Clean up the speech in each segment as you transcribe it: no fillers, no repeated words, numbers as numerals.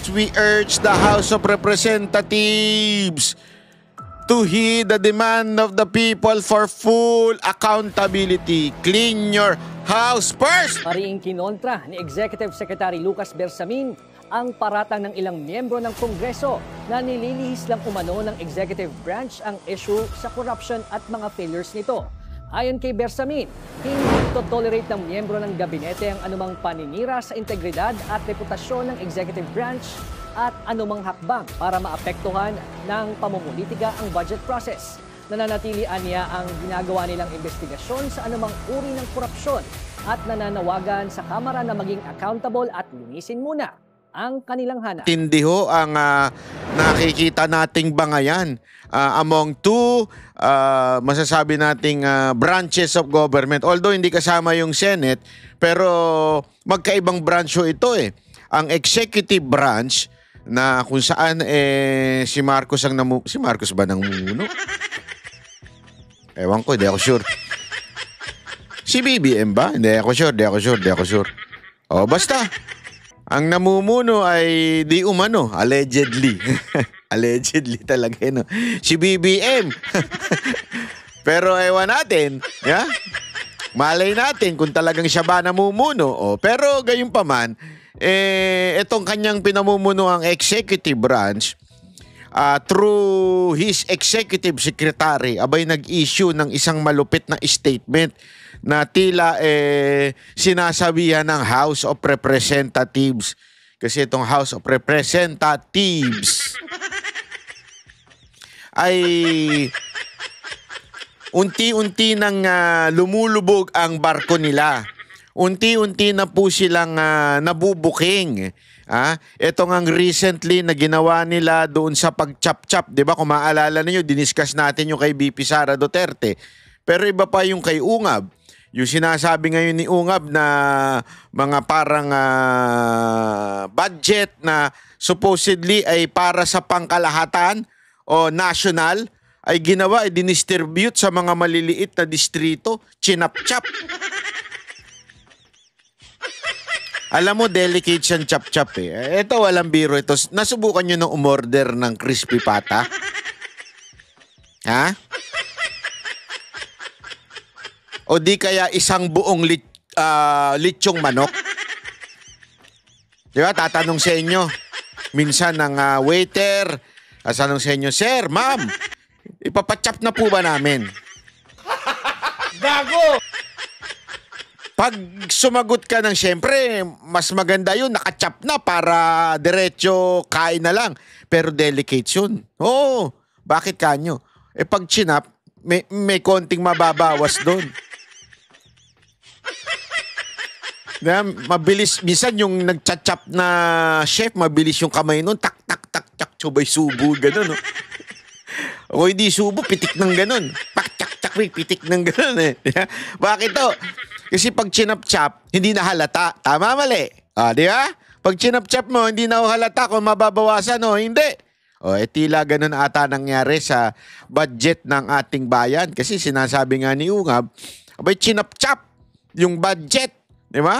We urge the House of Representatives to heed the demand of the people for full accountability. Clean your house first! Mariing kinontra ni Executive Secretary Lucas Bersamin ang paratang ng ilang miyembro ng Kongreso na nililihis lang umano ng executive branch ang issue sa corruption at mga failures nito. Ayon kay Bersamin, hindi to-tolerate ng miyembro ng gabinete ang anumang paninira sa integridad at reputasyon ng executive branch at anumang hakbang para maapektuhan ng pamumulitika ang budget process. Nananatili niya ang ginagawa nilang investigasyon sa anumang uri ng korupsyon at nananawagan sa Kamara na maging accountable at linisin muna ang kanilang hanap. Tindi ho ang nakikita nating bangayan among two masasabi nating branches of government. Although hindi kasama yung Senate, pero magkaibang branch ho ito eh. Ang executive branch na kung saan si Marcos ang si Marcos ba namumuno? Ewan ko, hindi ako sure. Si BBM ba? Hindi ako sure. O basta. Ang namumuno ay di umano, allegedly. Allegedly talaga, no? Si BBM. Pero ewan natin, yeah? Malay natin kung talagang siya ba namumuno. Pero gayon pa man, itong kanyang pinamumuno ang executive branch, through his executive secretary, abay nag-issue ng isang malupit na statement na tila sinasabihan ng House of Representatives. Kasi itong House of Representatives ay unti-unti nang lumulubog ang barko nila. Unti-unti na po silang nabubuking. Ito nga recently na ginawa nila doon sa pag-chop-chop. Diba kung maalala ninyo, diniscuss natin yung kay BP Sara Duterte. Pero iba pa yung kay Ungab. Yung sinasabi ngayon ni Ungab na mga parang budget na supposedly ay para sa pangkalahatan o national ay ginawa, ay dinistribute sa mga maliliit na distrito, chinap-chap. Alam mo, delicate siyang chap-chap eh. Ito, walang biro ito. Nasubukan nyo ng umorder ng crispy pata? Ha? O di kaya isang buong litsong manok? Di ba? Tatanong sa inyo. Minsan ng waiter, tatanong sa inyo, Sir, ma'am, ipapachap na po ba namin? Gago! Pag sumagot ka ng siyempre, mas maganda yun, nakachap na para diretso kain na lang. Pero delicate yun. Oo, bakit kanyo? Pag chinap, may konting mababawas doon. Mabilis, minsan yung nagchachap na chef, mabilis yung kamay nun, tak, subay subo, gano'n. No? O hindi subo, pitik ng gano'n. Pak, pitik ng gano'n eh. Bakit to? Kasi pag chinap-chap, hindi na halata. Tama, mali. Di ba? Pag chinap-chap mo, hindi na halata kung mababawasan o hindi. Tila ganun ata nangyari sa budget ng ating bayan. Kasi sinasabi nga ni Ungab, abay chinap-chap yung budget. Di ba?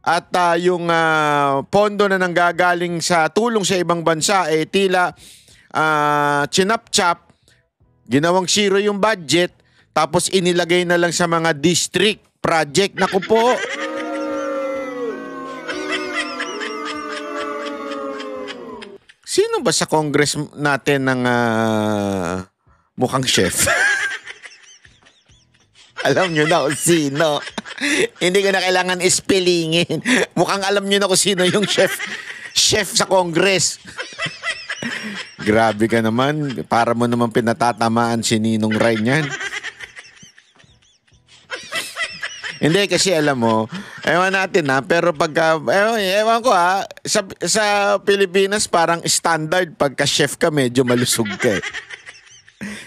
At yung pondo na nanggagaling sa tulong sa ibang bansa, tila chinap-chap, ginawang zero yung budget, tapos inilagay na lang sa mga district project. Naku po. Sino ba sa Congress natin ng mukhang chef? Alam nyo na kung sino. Hindi ko na kailangan ispelingin. Mukhang alam nyo na kung sino yung chef sa Congress. Grabe ka naman. Para mo naman pinatatamaan si Ninong Ray niyan. Hindi kasi alam mo, ewan natin pero pagka, ewan ko sa Pilipinas parang standard pagka chef ka medyo malusog ka eh.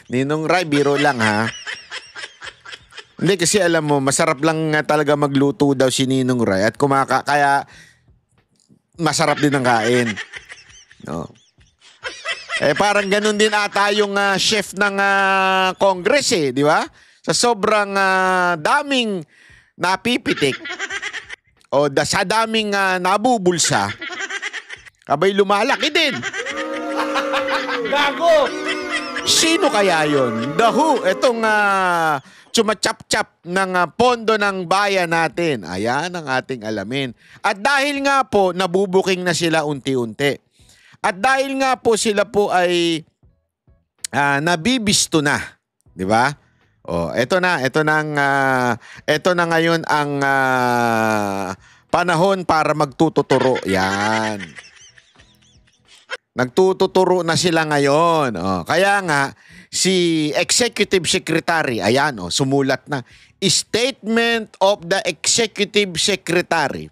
Ninong Ray, biro lang ha. Hindi kasi alam mo, masarap lang talaga magluto daw si Ninong Ray at kaya masarap din ang kain. No. Parang ganun din ata yung chef ng Congress di ba? Sa sobrang daming napipitik o sa daming nabubulsa Abay, lumalaki din. Gago! Sino kaya yon? The Who, itong tsumachap-chap ng pondo ng bayan natin. Ayan ang ating alamin. At dahil nga po, nabubuking na sila unti-unti. At dahil nga po sila po ay nabibisto na. Di ba? Oh, ito na ngayon ang panahon para magtututuro. Yan. Nagtututuro na sila ngayon. Oh, kaya nga, si Executive Secretary, ayan, sumulat na. Statement of the Executive Secretary.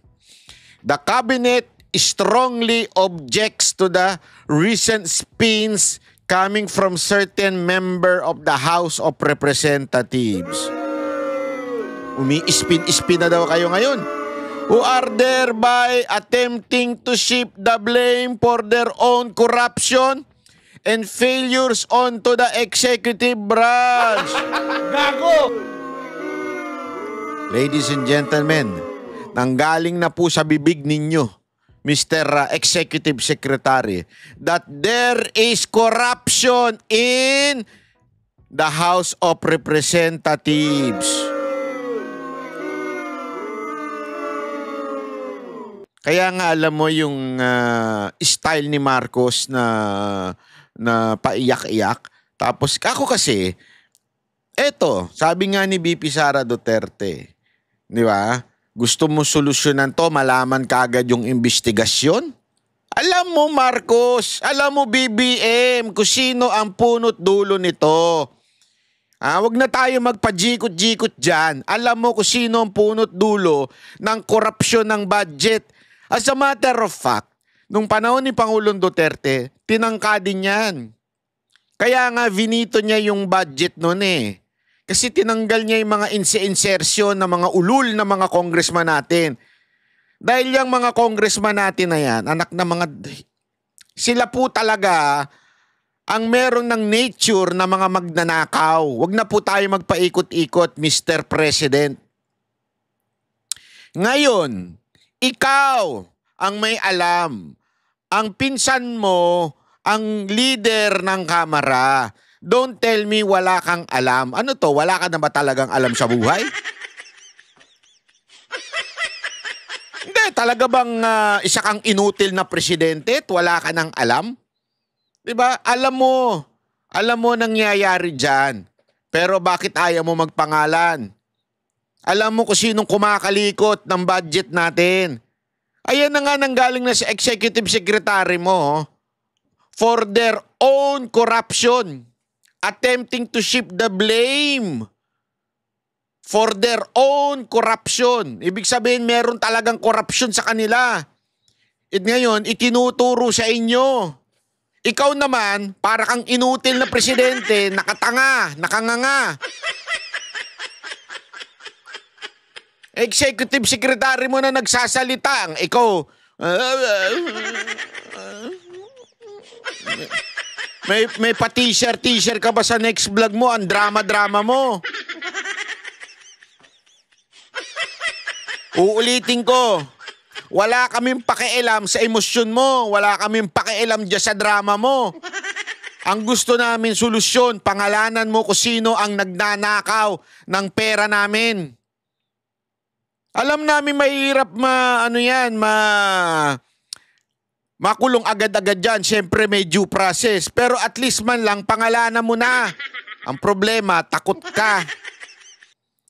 The Cabinet strongly objects to the recent spins coming from certain member of the House of Representatives. Umi-spin na daw kayo ngayon. Who are thereby attempting to shift the blame for their own corruption and failures onto the executive branch. Gago! Ladies and gentlemen, nanggaling na po sa bibig ninyo, Mr. Executive Secretary, that there is corruption in the House of Representatives. Kaya nga alam mo yung style ni Marcos na paiyak-iyak. Tapos ako kasi, eto, sabi nga ni BP Sara Duterte, di ba? Gusto mo solusyonan to, malaman kagad yung investigasyon? Alam mo Marcos, alam mo BBM, kung sino ang punot dulo nito. Wag na tayo magpajikot-jikot dyan. Alam mo kung sino ang punot dulo ng korupsyon ng budget. As a matter of fact, nung panahon ni Pangulong Duterte, tinangka din yan. Kaya nga vinito niya yung budget noon eh. Kasi tinanggal niya yung mga insertion ng mga ulul na mga congressman natin. Dahil yung mga congressman natin na yan, anak na mga... Sila po talaga ang meron ng nature na mga magnanakaw. Huwag na po tayo magpaikot-ikot, Mr. President. Ngayon, ikaw ang may alam. Ang pinsan mo, ang leader ng Kamara. Don't tell me wala kang alam. Ano to? Wala ka na ba talagang alam sa buhay? Hindi, talaga bang isa kang inutil na presidente at wala ka nang alam? Diba? Alam mo nangyayari dyan. Pero bakit ayaw mo magpangalan? Alam mo kung sinong kumakalikot ng budget natin. Ayan na nga nanggaling na sa executive secretary mo for their own corruption. Attempting to shift the blame for their own corruption. Ibig sabihin meron talagang corruption sa kanila. At ngayon, itinuturo sa inyo. Ikaw naman, para kang inutil na presidente, nakatanga, nakanganga. Executive secretary mo na nagsasalita, ang ikaw, may pa-t-shirt ka ba sa next vlog mo? Ang drama-drama mo. Uulitin ko, wala kaming pakialam sa emosyon mo, wala kaming pakialam dyan sa drama mo. Ang gusto namin solusyon, pangalanan mo kung sino ang nagnanakaw ng pera namin. Alam namin mahirap makulong agad-agad dyan. Siyempre may due process. Pero at least man lang pangalanan mo na. Ang problema, takot ka.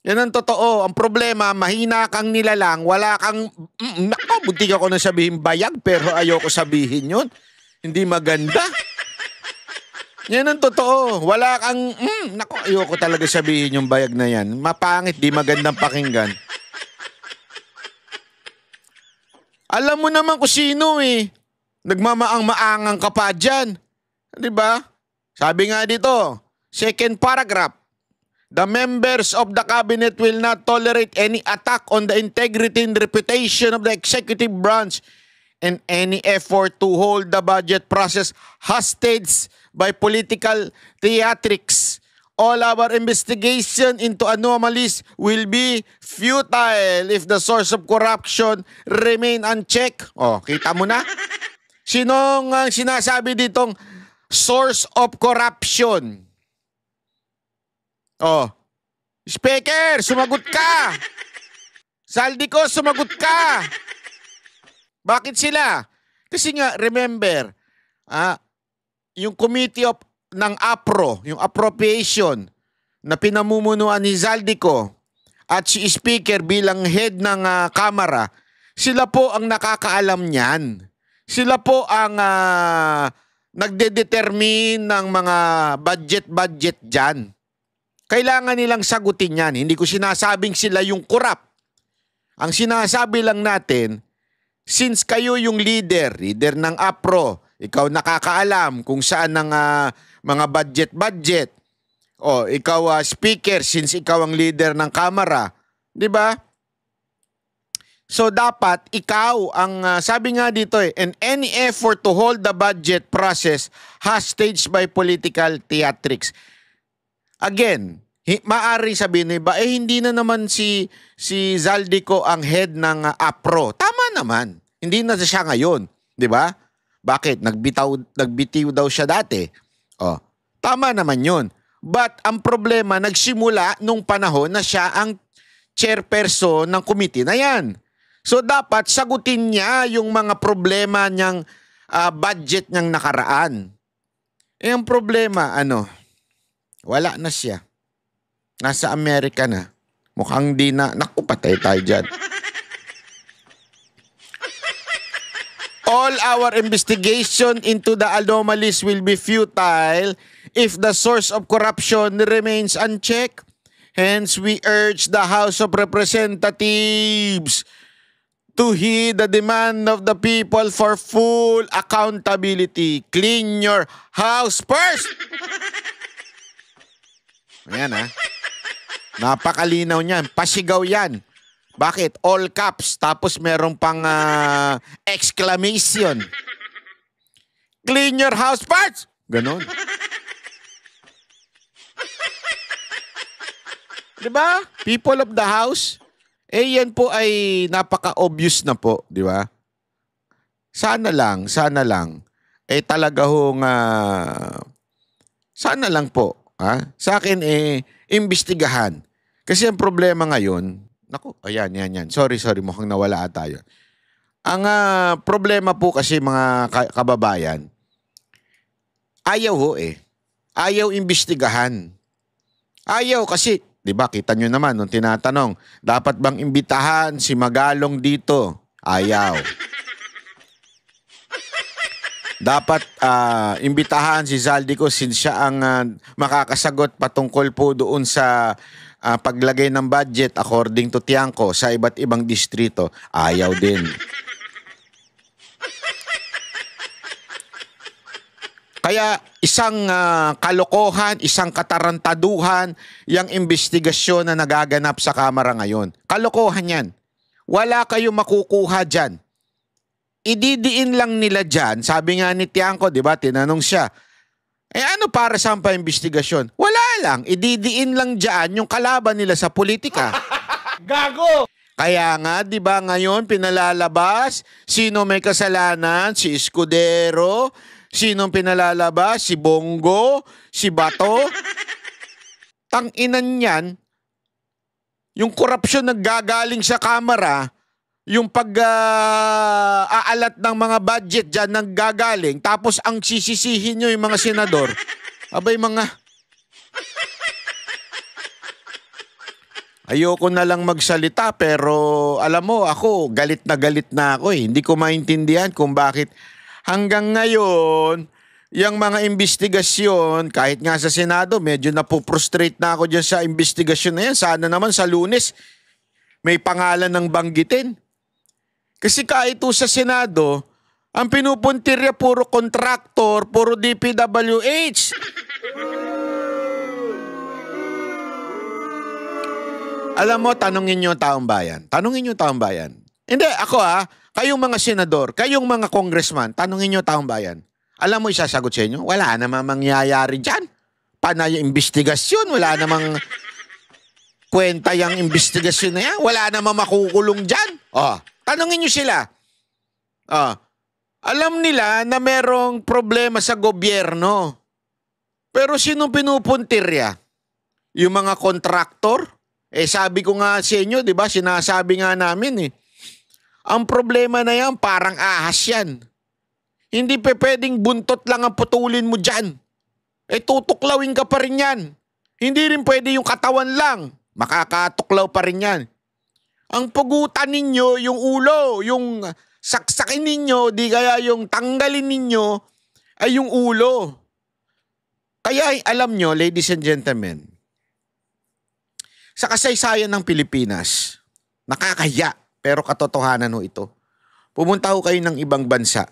Yan ang totoo. Ang problema, mahina kang nilalang. Wala kang... buntik ako na sabihin bayag pero ayoko sabihin yun. Hindi maganda. Yan ang totoo. Wala kang... ayoko talaga sabihin yung bayag na yan. Mapangit, di magandang pakinggan. Alam mo naman kung sino eh. Nagmamaang-maangang ka pa dyan. Diba? Sabi nga dito, second paragraph, the members of the cabinet will not tolerate any attack on the integrity and reputation of the executive branch and any effort to hold the budget process hostage by political theatrics. All our investigation into anomalies will be futile if the source of corruption remain unchecked. Oh, kita mo na? Sinong sinasabi ditong source of corruption? Oh, Speaker, sumagot ka. Zaldico, sumagot ka. Bakit sila? Kasi nga, remember, yung committee ng APRO, yung appropriation na pinamumunuan ni Zaldico at si Speaker bilang head ng Kamara, sila po ang nakakaalam niyan. Sila po ang nagdedetermine ng mga budget dyan. Kailangan nilang sagutin yan. Hindi ko sinasabing sila yung corrupt. Ang sinasabi lang natin, since kayo yung leader ng APRO, ikaw nakakaalam kung saan ang mga budget. O, ikaw speaker, since ikaw ang leader ng Kamara. Di ba? So, dapat ikaw ang, sabi nga dito and any effort to hold the budget process has staged by political theatrics. Again, maaari sabihin ba, hindi na naman si Zaldico ang head ng APRO. Tama naman. Hindi na siya ngayon. Di ba? Bakit? Nagbitiw daw siya dati. Oh, tama naman yun. But ang problema, nagsimula nung panahon na siya ang chairperson ng committee na yan. So dapat sagutin niya yung mga problema niyang budget niyang nakaraan. Ang problema, wala na siya. Nasa Amerika na. Mukhang di na. Naku, patay tayo dyan. All our investigation into the anomalies will be futile if the source of corruption remains unchecked. Hence, we urge the House of Representatives to heed the demand of the people for full accountability. Clean your house first! Ayan Napakalinaw niyan. Pasigaw yan. Bakit? All caps. Tapos merong pang exclamation. Clean your house parts! Ganon. Diba? People of the house. Yan po ay napaka-obvious na po. Diba? Sana lang. Talaga hong sana lang po. Sa akin imbestigahan. Kasi ang problema ngayon, naku, ayan. Sorry, mukhang nawala tayo. Ang problema po kasi mga kababayan, ayaw imbestigahan. Ayaw kasi, di ba, kita nyo naman nung tinatanong, dapat bang imbitahan si Magalong dito? Ayaw. Dapat imbitahan si Zaldico since siya ang makakasagot patungkol po doon sa paglagay ng budget according to Tiangco sa iba't ibang distrito. Ayaw din. Kaya isang kalokohan, isang katarantaduhan yung investigasyon na nagaganap sa Kamara ngayon. Kalokohan yan. Wala kayong makukuha dyan. Ididiin lang nila dyan. Sabi nga ni Tiangco, di ba, tinanong siya, ano para saan pa investigasyon? Wala lang. Ididiin lang dyan yung kalaban nila sa politika. Gago! Kaya nga, di ba, ngayon pinalalabas, sino may kasalanan? Si Escudero. Sino pinalalabas? Si Bongo. Si Bato. Tang-inan yan, yung korupsyon naggagaling sa Kamara, yung pag-aalat ng mga budget dyan naggagaling, tapos ang sisisihin nyo yung mga senador, abay mga... Ayoko na lang magsalita pero alam mo ako, galit na ako Hindi ko maintindihan kung bakit hanggang ngayon, yung mga investigasyon, kahit nga sa Senado, medyo napuprostrate na ako dyan sa investigasyon na yan. Sana naman sa Lunes, may pangalan ng banggitin. Kasi kahit sa Senado, ang pinupuntirya puro kontraktor, puro DPWH. Alam mo, tanungin nyo taong bayan. Hindi, ako kayong mga senador, kayong mga congressman, tanungin nyo taong bayan. Alam mo, isasagot sa inyo, wala namang mangyayari dyan. Panay yung investigasyon, wala namang kwenta yung investigasyon na yan, wala namang makukulong dyan. Tanungin nyo sila. Alam nila na merong problema sa gobyerno. Pero sino pinupuntirya? Yung mga kontraktor? Sabi ko nga sa inyo, di ba? Sinasabi nga namin Ang problema na yan, parang ahas yan. Hindi pwedeng buntot lang ang putulin mo dyan. Tutuklawin ka pa rin yan. Hindi rin pwede yung katawan lang. Makakatuklaw pa rin yan. Ang pugutan ninyo, yung ulo, yung saksakin ninyo, di kaya yung tanggalin ninyo, ay yung ulo. Kaya alam nyo, ladies and gentlemen, sa kasaysayan ng Pilipinas, nakakahiya, pero katotohanan ito. Pumunta ho kayo ng ibang bansa.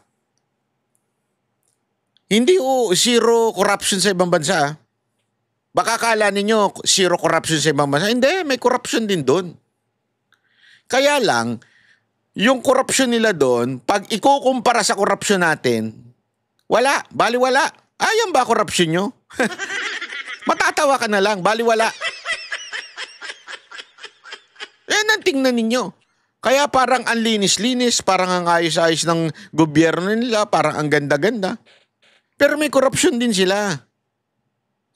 Hindi zero corruption sa ibang bansa. Baka akala ninyo zero corruption sa ibang bansa. Hindi, may corruption din doon. Kaya lang, yung corruption nila doon, pag ikukumpara sa corruption natin, wala, baliwala. Ayan ba corruption nyo? Matatawa ka na lang, baliwala. Yan ang tingnan ninyo. Kaya parang ang linis-linis, parang ang ayos-ayos ng gobyerno nila, parang ang ganda-ganda. Pero may corruption din sila.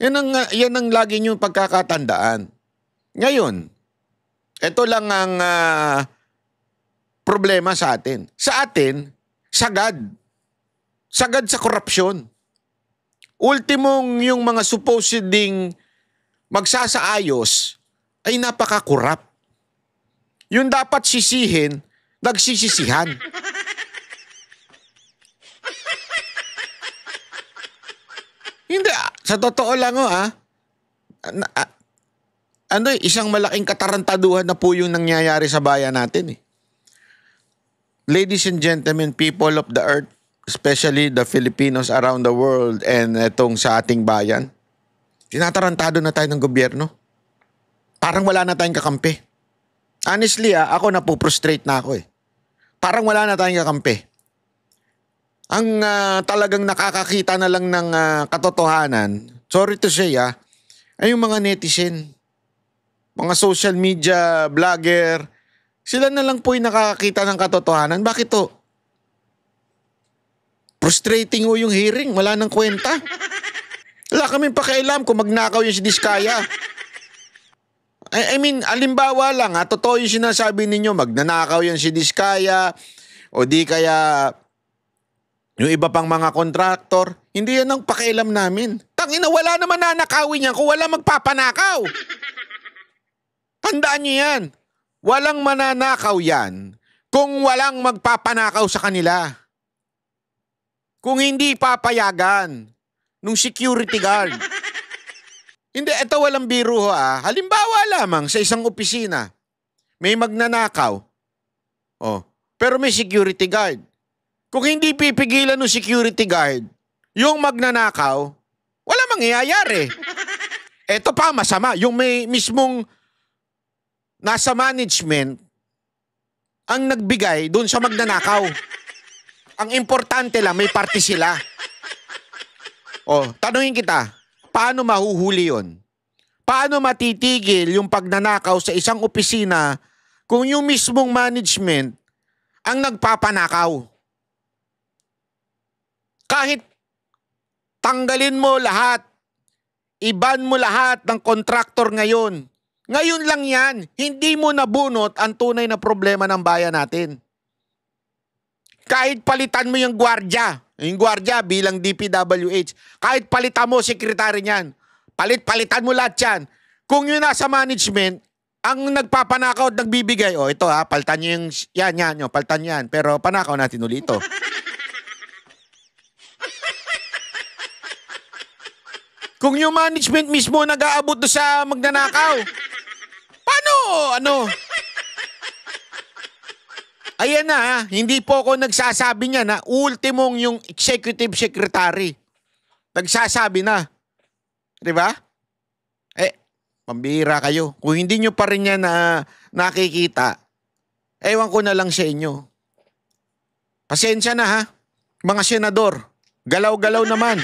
Yan ang lagi nyo pagkakatandaan. Ngayon, ito lang ang problema sa atin. Sa atin, sagad. Sagad sa korupsyon. Ultimong yung mga supposeding magsasaayos ay napaka-corrupt. Yung dapat sisihin, nagsisisihan. Hindi, sa totoo lang isang malaking katarantaduhan na po yung nangyayari sa bayan natin Ladies and gentlemen, people of the earth, especially the Filipinos around the world and itong sa ating bayan, tinatarantado na tayo ng gobyerno. Parang wala na tayong kakampi. Honestly, ako napuprostrate na ako Parang wala na tayong kakampi. Ang talagang nakakakita na lang ng katotohanan, sorry to say ay yung mga netizen, mga social media vlogger, sila na lang po yung nakakakita ng katotohanan. Bakit to? Frustrating yung hearing, wala nang kwenta. Wala kaming pakialam kung magnakaw yung si Diskaya. I mean, alimbawa lang totoo yung sinasabi ninyo, magnanakaw yan si Diskaya, o di kaya yung iba pang mga kontraktor, hindi yan ang pakialam namin. Tangina, wala naman nanakawin yan kung wala magpapanakaw. Tandaan niyo yan. Walang mananakaw yan kung walang magpapanakaw sa kanila. Kung hindi papayagan nung security guard. Hindi, ito walang biro Halimbawa lamang sa isang opisina, may magnanakaw. Pero may security guard. Kung hindi pipigilan ng security guard, yung magnanakaw, wala mangyayari. Ito pa masama, yung may mismong nasa management ang nagbigay doon sa magnanakaw. Ang importante lang, may party sila. Tanungin kita, paano mahuhuli yun? Paano matitigil yung pagnanakaw sa isang opisina kung yung mismong management ang nagpapanakaw? Kahit tanggalin mo lahat, iban mo lahat ng kontraktor ngayon. Ngayon lang yan, hindi mo nabunot ang tunay na problema ng bayan natin. Kahit palitan mo yung gwardiya bilang DPWH, kahit palitan mo sekretary niyan, palitan mo lahat yan. Kung yun nasa management, ang nagpapanakaw at nagbibigay, ito palitan nyo yung, yan, palitan yan, pero panakaw natin ulit ito. Kung yung management mismo nag-aabot sa magnanakaw, paano? Ayan na hindi po ako nagsasabi niya na ultimong yung executive secretary. Nagsasabi na. Diba? Pambihira kayo. Kung hindi nyo pa rin yan nakikita, ewan ko na lang sa inyo. Pasensya na mga senador. Galaw-galaw naman.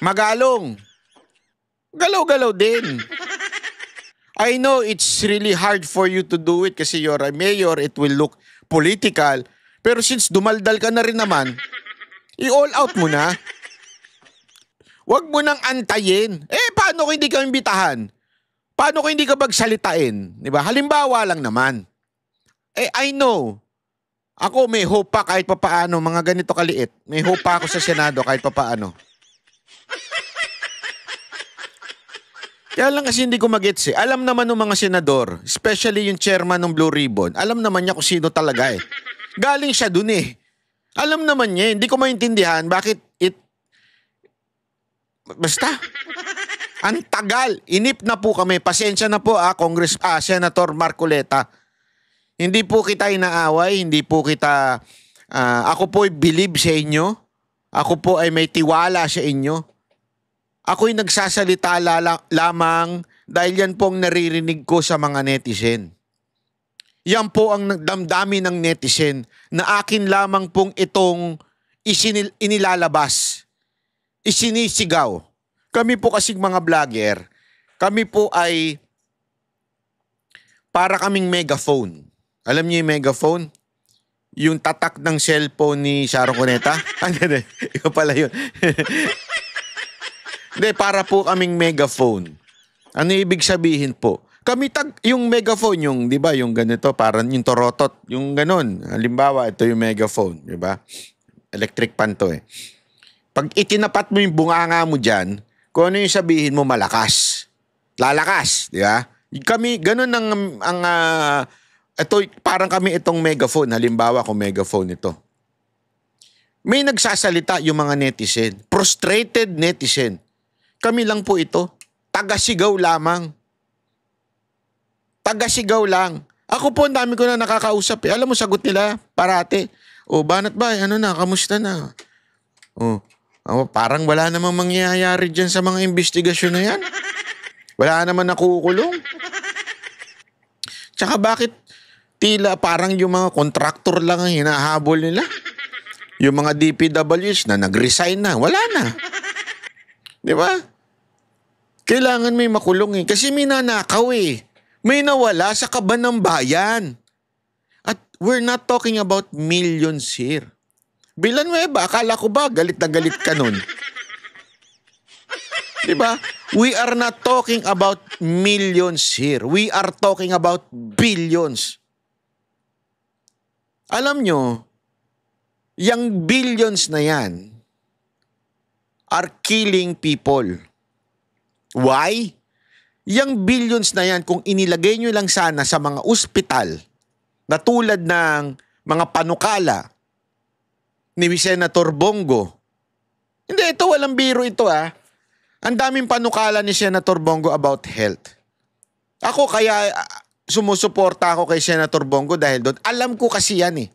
Magalong. Galaw-galaw din. I know it's really hard for you to do it kasi you're a mayor, it will look political. Pero since dumaldal ka na rin naman, i-all out mo na. Huwag mo nang antayin. Paano kung hindi ka imbitahan? Paano kung hindi ka pagsalitain? Diba? Halimbawa lang naman. I know. Ako may hope pa kahit papaano, mga ganito kaliit. May hope pa ako sa Senado kahit papaano. Kaya lang kasi hindi ko magets eh. Alam naman ng mga senador, especially yung chairman ng Blue Ribbon, alam naman niya kung sino talaga eh. Galing siya dun eh. Alam naman niya, hindi ko maintindihan bakit basta. Ang tagal. Inip na po kami. Pasensya na po Senator Marcoleta. Hindi po kita inaaway, hindi po kita, ako po ay believe sa inyo. Ako po ay may tiwala sa inyo. Ako'y nagsasalita lamang dahil yan po ang naririnig ko sa mga netizen. Yan po ang damdamin ng netizen na akin lamang pong itong inilalabas, isinisigaw. Kami po kasing mga vlogger, kami po ay para kaming megaphone. Alam niyo yung megaphone? Yung tatak ng cellphone ni Sharon Cuneta? Ano ikaw pala yun. Hindi, para po kaming megaphone. Ano ibig sabihin po? Kami yung megaphone, yung, di ba, yung ganito, parang yung torotot, yung ganon. Halimbawa, ito yung megaphone, di ba? Electric pan to eh. Pag itinapat mo yung bunganga mo dyan, kung ano yung sabihin mo, malakas. Lalakas, di ba? Kami, ganon ito, parang kami itong megaphone. Halimbawa, kung megaphone ito. May nagsasalita yung mga netizen. Frustrated netizen. Kami lang po ito. Taga-sigaw lamang. Taga-sigaw lang. Ako po, ang dami ko na nakakausap. Alam mo, sagot nila parate. Banat ba? Ano na? Kamusta na? Parang wala namang mangyayari dyan sa mga investigasyon na yan. Wala naman nakukulong. Tsaka bakit tila parang yung mga kontraktor lang ang hinahabol nila? Yung mga DPWs na nag-resign na, wala na. Di ba? Kailangan may makulong eh. Kasi may nanakaw eh. May nawala sa kaban ng bayan. At we're not talking about millions here. Villanueva, akala ko ba galit na galit ka nun? Di ba? We are not talking about millions here. We are talking about billions. Alam nyo, yung billions na yan are killing people. Why? Yung billions na yan, kung inilagay nyo lang sana sa mga ospital na tulad ng mga panukala ni Senator Bongo. Hindi, ito walang biro ito Ang daming panukala ni Senator Bongo about health. Ako kaya sumusuporta ako kay Senator Bongo dahil doon. Alam ko kasi yan eh.